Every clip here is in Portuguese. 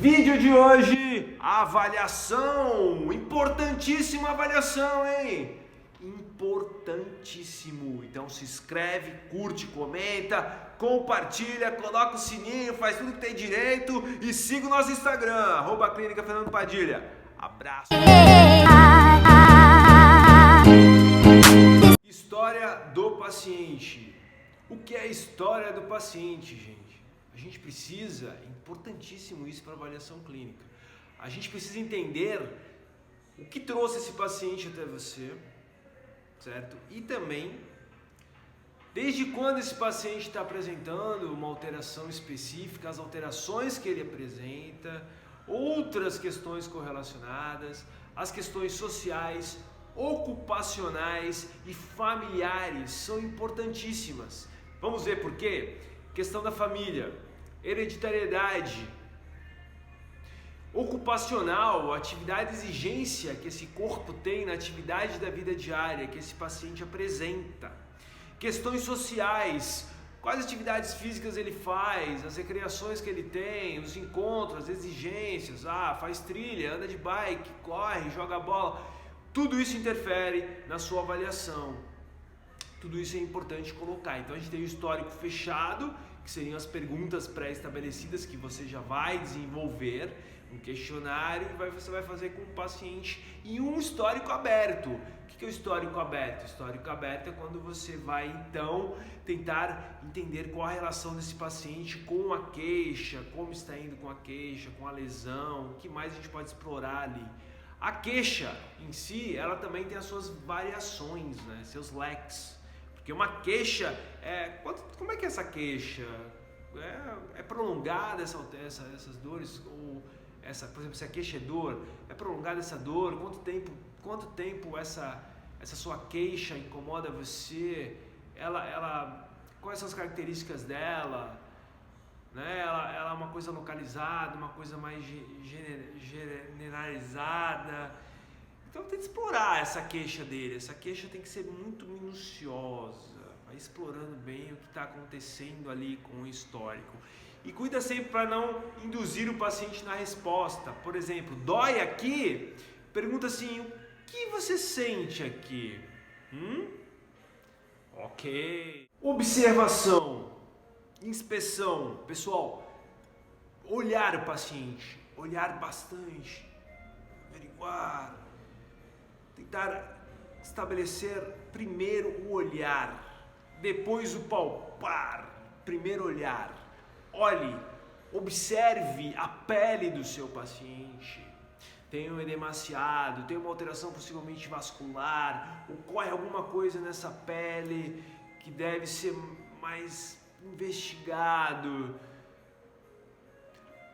Vídeo de hoje, avaliação, importantíssima avaliação, hein? Importantíssimo. Então se inscreve, curte, comenta, compartilha, coloca o sininho, faz tudo que tem direito e siga o nosso Instagram, @Clínica Fernando Padilha. Abraço. História do paciente. O que é a história do paciente, gente? A gente precisa, é importantíssimo isso para avaliação clínica. A gente precisa entender o que trouxe esse paciente até você, certo? E também, desde quando esse paciente está apresentando uma alteração específica, as alterações que ele apresenta, outras questões correlacionadas, as questões sociais, ocupacionais e familiares são importantíssimas. Vamos ver por quê? Questão da família, hereditariedade, ocupacional, atividade e exigência que esse corpo tem na atividade da vida diária, que esse paciente apresenta. Questões sociais, quais atividades físicas ele faz, as recreações que ele tem, os encontros, as exigências, faz trilha, anda de bike, corre, joga bola. Tudo isso interfere na sua avaliação. Tudo isso é importante colocar. Então a gente tem o histórico fechado, que seriam as perguntas pré-estabelecidas que você já vai desenvolver, um questionário que você vai fazer com o paciente, e um histórico aberto. O que é o histórico aberto? O histórico aberto é quando você vai então tentar entender qual a relação desse paciente com a queixa, como está indo com a queixa, com a lesão, o que mais a gente pode explorar ali. A queixa em si, ela também tem as suas variações, né? Seus leques. Porque uma queixa, como é que é essa queixa? É prolongada essas dores? Ou por exemplo, se a queixa é dor, é prolongada essa dor? Quanto tempo essa sua queixa incomoda você? Quais são as características dela? Né? Ela é uma coisa localizada, uma coisa mais generalizada. Então tem que explorar essa queixa dele. Essa queixa tem que ser muito minuciosa, vai explorando bem o que está acontecendo ali com o histórico. E cuida sempre para não induzir o paciente na resposta. Por exemplo, dói aqui? Pergunta assim, o que você sente aqui? Ok. Observação, inspeção. Pessoal, olhar o paciente, olhar bastante, averiguar. Tentar estabelecer primeiro o olhar, depois o palpar. Primeiro olhar. Olhe, observe a pele do seu paciente. Tem um edemaciado, tem uma alteração possivelmente vascular, ocorre alguma coisa nessa pele que deve ser mais investigado.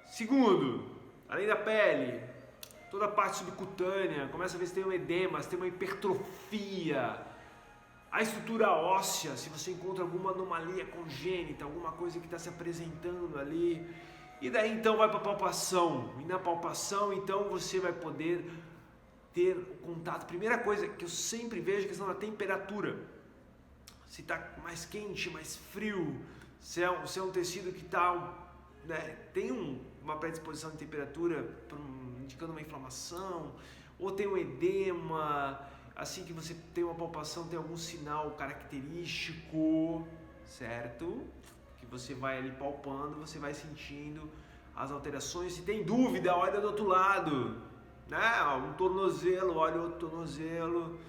Segundo, além da pele, toda a parte subcutânea, começa a ver se tem um edema, se tem uma hipertrofia, a estrutura óssea, se você encontra alguma anomalia congênita, alguma coisa que está se apresentando ali. E daí então vai para a palpação, e na palpação então você vai poder ter o contato. Primeira coisa que eu sempre vejo é a questão da temperatura, se está mais quente, mais frio, se é um tecido que está, tem uma predisposição de temperatura indicando uma inflamação, ou tem um edema, assim que você tem uma palpação, tem algum sinal característico, certo? Que você vai ali palpando, você vai sentindo as alterações. Se tem dúvida, olha do outro lado, né? Um tornozelo, olha o outro tornozelo,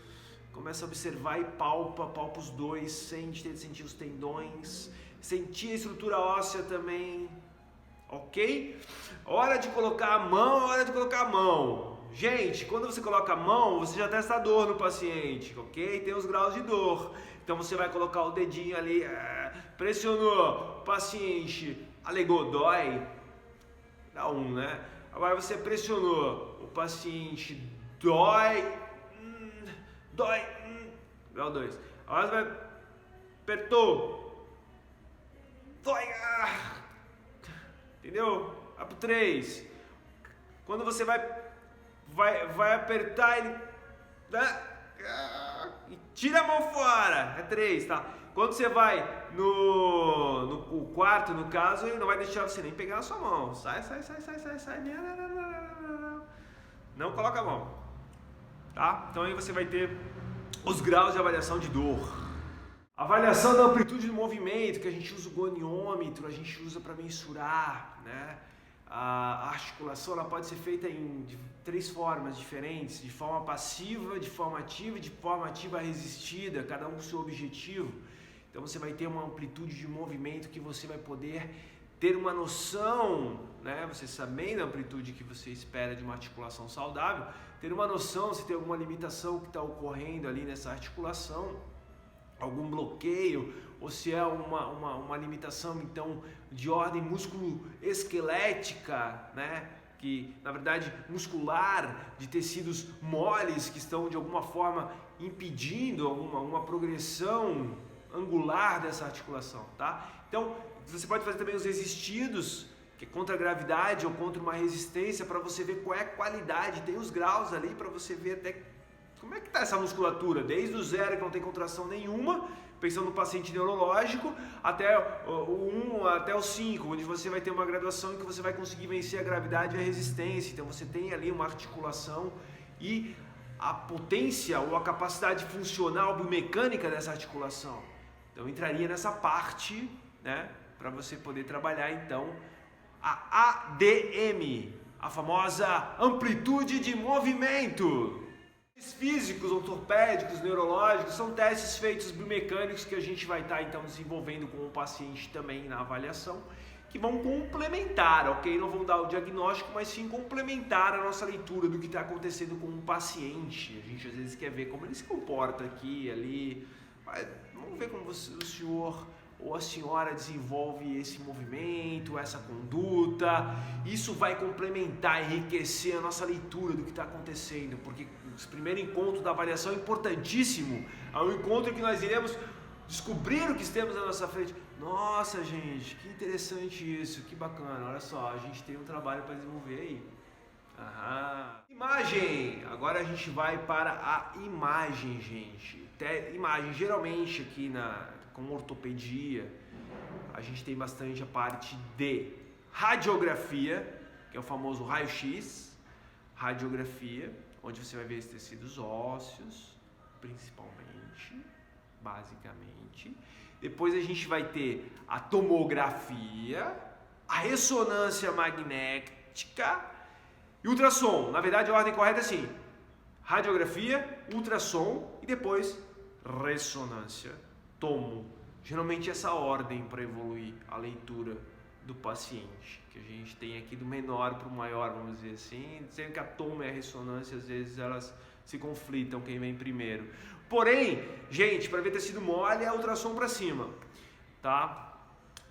começa a observar e palpa os dois, sentir os tendões, sentir a estrutura óssea também. Ok? Hora de colocar a mão, Gente, quando você coloca a mão, você já testa a dor no paciente, ok? Tem os graus de dor. Então você vai colocar o dedinho ali, pressionou, o paciente alegou, dói, dá 1, né? Agora você pressionou, o paciente dói, grau 2. Agora você vai, apertou, dói, entendeu? Vai pro 3. Quando você vai apertar ele, né? E tira a mão fora. É 3, tá? Quando você vai no quarto, no caso, ele não vai deixar você nem pegar na sua mão. Sai. Não coloca a mão. Tá? Então aí você vai ter os graus de avaliação de dor. Avaliação da amplitude do movimento, que a gente usa o goniômetro, a gente usa para mensurar, né? A articulação ela pode ser feita de 3 formas diferentes, de forma passiva, de forma ativa e de forma ativa resistida, cada um com seu objetivo. Então você vai ter uma amplitude de movimento que você vai poder ter uma noção, né? Você sabendo a amplitude que você espera de uma articulação saudável, ter uma noção se tem alguma limitação que está ocorrendo ali nessa articulação, algum bloqueio, ou se é uma limitação então de ordem músculo-esquelética, né? Que na verdade muscular, de tecidos moles que estão de alguma forma impedindo uma progressão angular dessa articulação, tá? Então você pode fazer também os resistidos, que é contra a gravidade ou contra uma resistência, para você ver qual é a qualidade, tem os graus ali para você ver até como é que está essa musculatura, desde o 0 que não tem contração nenhuma, pensando no paciente neurológico, até o 1 até o 5, onde você vai ter uma graduação em que você vai conseguir vencer a gravidade e a resistência. Então você tem ali uma articulação e a potência ou a capacidade funcional biomecânica dessa articulação. Então entraria nessa parte, né, para você poder trabalhar então a ADM, a famosa amplitude de movimento. Físicos, ortopédicos, neurológicos, são testes feitos biomecânicos que a gente vai estar então desenvolvendo com o paciente também na avaliação, que vão complementar, ok? Não vão dar o diagnóstico, mas sim complementar a nossa leitura do que está acontecendo com o paciente. A gente às vezes quer ver como ele se comporta aqui, ali, mas vamos ver como o senhor ou a senhora desenvolve esse movimento, essa conduta. Isso vai complementar, enriquecer a nossa leitura do que está acontecendo, porque esse primeiro encontro da avaliação é importantíssimo. É um encontro que nós iremos descobrir o que temos na nossa frente. Nossa, gente, que interessante isso, que bacana. Olha só, a gente tem um trabalho para desenvolver aí. Imagem! Agora a gente vai para a imagem, gente. Imagem, geralmente aqui com ortopedia, a gente tem bastante a parte de radiografia, que é o famoso raio-x, radiografia, onde você vai ver os tecidos ósseos, principalmente, basicamente. Depois a gente vai ter a tomografia, a ressonância magnética e ultrassom. Na verdade, a ordem correta é assim: radiografia, ultrassom e depois ressonância, tomo. Geralmente essa ordem para evoluir a leitura do paciente, que a gente tem aqui do menor para o maior, vamos dizer assim, sendo que a tomo e a ressonância às vezes elas se conflitam, quem vem primeiro. Porém, gente, para ver tecido mole é ultrassom para cima, tá?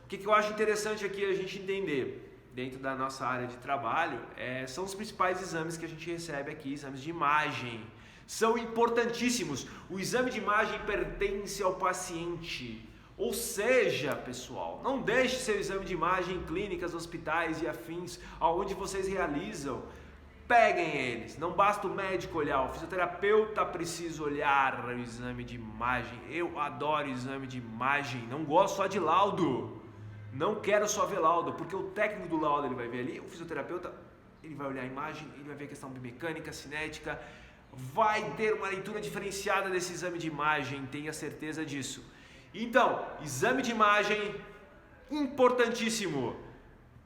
O que eu acho interessante aqui a gente entender dentro da nossa área de trabalho são os principais exames que a gente recebe aqui, exames de imagem. São importantíssimos. O exame de imagem pertence ao paciente. Ou seja, pessoal, não deixe seu exame de imagem em clínicas, hospitais e afins, aonde vocês realizam. Peguem eles. Não basta o médico olhar, o fisioterapeuta precisa olhar o exame de imagem. Eu adoro exame de imagem, não gosto só de laudo. Não quero só ver laudo, porque o técnico do laudo ele vai ver ali, o fisioterapeuta ele vai olhar a imagem, ele vai ver a questão biomecânica, cinética, vai ter uma leitura diferenciada desse exame de imagem, tenha certeza disso. Então, exame de imagem, importantíssimo.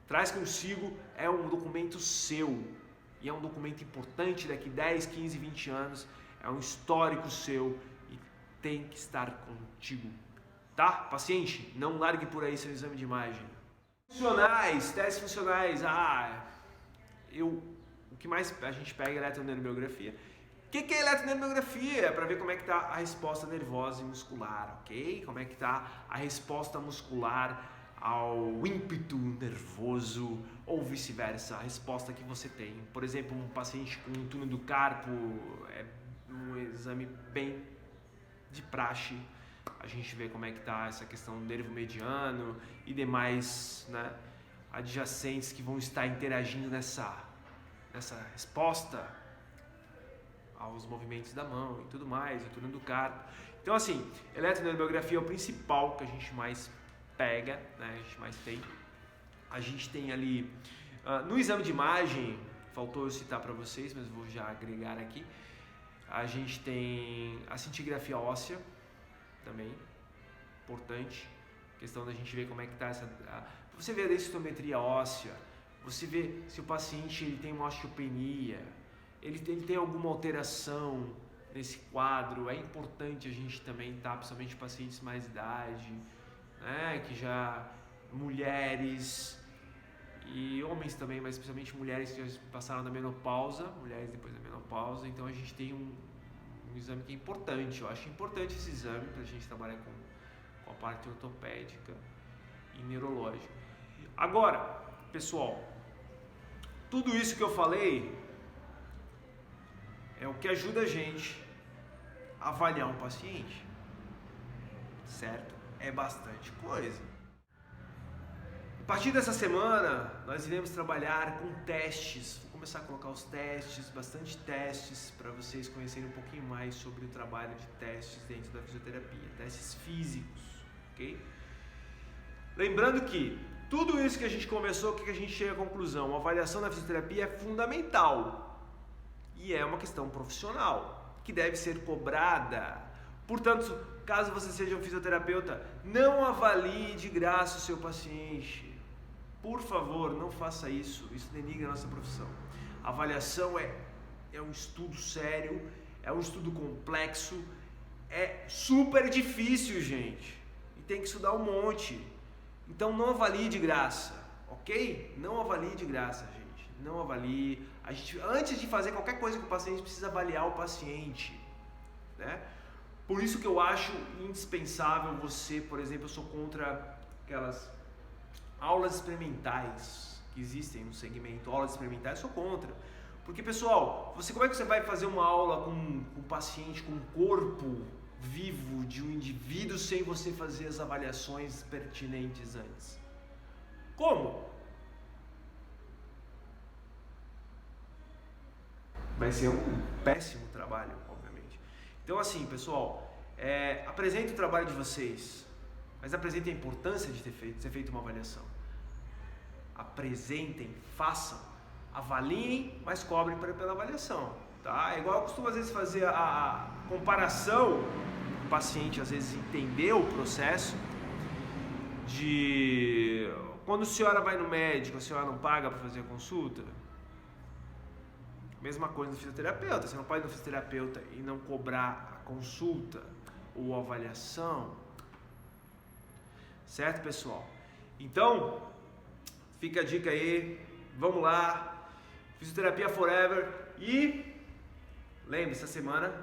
Traz consigo, é um documento seu. E é um documento importante daqui 10, 15, 20 anos. É um histórico seu e tem que estar contigo. Tá? Paciente, não largue por aí seu exame de imagem. Funcionais, testes funcionais. O que mais a gente pega é eletroneurobiografia. O que é eletroneurobiografia? É para ver como é que está a resposta nervosa e muscular, ok? Como é que está a resposta muscular ao ímpeto nervoso ou vice-versa, a resposta que você tem. Por exemplo, um paciente com um túnel do carpo é um exame bem de praxe. A gente vê como é que está essa questão do nervo mediano e demais, né, adjacentes que vão estar interagindo nessa resposta aos movimentos da mão e tudo mais, o túnel do carpo. Então assim, eletromiografia é o principal que a gente mais pega, né? A gente mais tem. A gente tem ali, no exame de imagem, faltou eu citar para vocês, mas vou já agregar aqui, a gente tem a cintigrafia óssea, também, importante, questão da gente ver como é que está você vê a densitometria óssea, você vê se o paciente ele tem uma osteopenia, ele tem alguma alteração nesse quadro. É importante a gente também estar, principalmente pacientes mais idade, né, que já, mulheres e homens também, mas principalmente mulheres que já passaram da menopausa, mulheres depois da menopausa. Então a gente tem um exame que é importante. Eu acho importante esse exame para a gente trabalhar com a parte ortopédica e neurológica. Agora, pessoal, tudo isso que eu falei é o que ajuda a gente a avaliar um paciente, certo? É bastante coisa. A partir dessa semana, nós iremos trabalhar com testes. Vou começar a colocar os testes, bastante testes, para vocês conhecerem um pouquinho mais sobre o trabalho de testes dentro da fisioterapia, testes físicos, ok? Lembrando que tudo isso que a gente conversou, o que a gente chega à conclusão? A avaliação da fisioterapia é fundamental e é uma questão profissional que deve ser cobrada. Portanto, caso você seja um fisioterapeuta, não avalie de graça o seu paciente. Por favor, não faça isso. Isso denigra a nossa profissão. A avaliação é um estudo sério, é um estudo complexo, é super difícil, gente. E tem que estudar um monte. Então não avalie de graça, ok? Não avalie de graça, gente. Não avalie. Antes de fazer qualquer coisa com o paciente, precisa avaliar o paciente, né? Por isso que eu acho indispensável você, por exemplo, eu sou contra aquelas aulas experimentais que existem no segmento, aulas experimentais, eu sou contra. Porque, pessoal, como é que você vai fazer uma aula com um paciente, com um corpo vivo de um indivíduo sem você fazer as avaliações pertinentes antes? Como? Vai ser um péssimo trabalho, obviamente. Então assim, pessoal, apresente o trabalho de vocês, mas apresente a importância de ter feito uma avaliação. Apresentem, façam, avaliem, mas cobrem pela avaliação, tá? É igual eu costumo às vezes fazer a comparação, o paciente às vezes entender o processo de quando a senhora vai no médico, a senhora não paga para fazer a consulta. Mesma coisa no fisioterapeuta, você não pode ir no fisioterapeuta e não cobrar a consulta ou a avaliação, certo, pessoal? Então, fica a dica aí, vamos lá, Fisioterapia Forever e lembre-se, essa semana,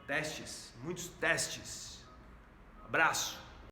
testes, muitos testes. Abraço!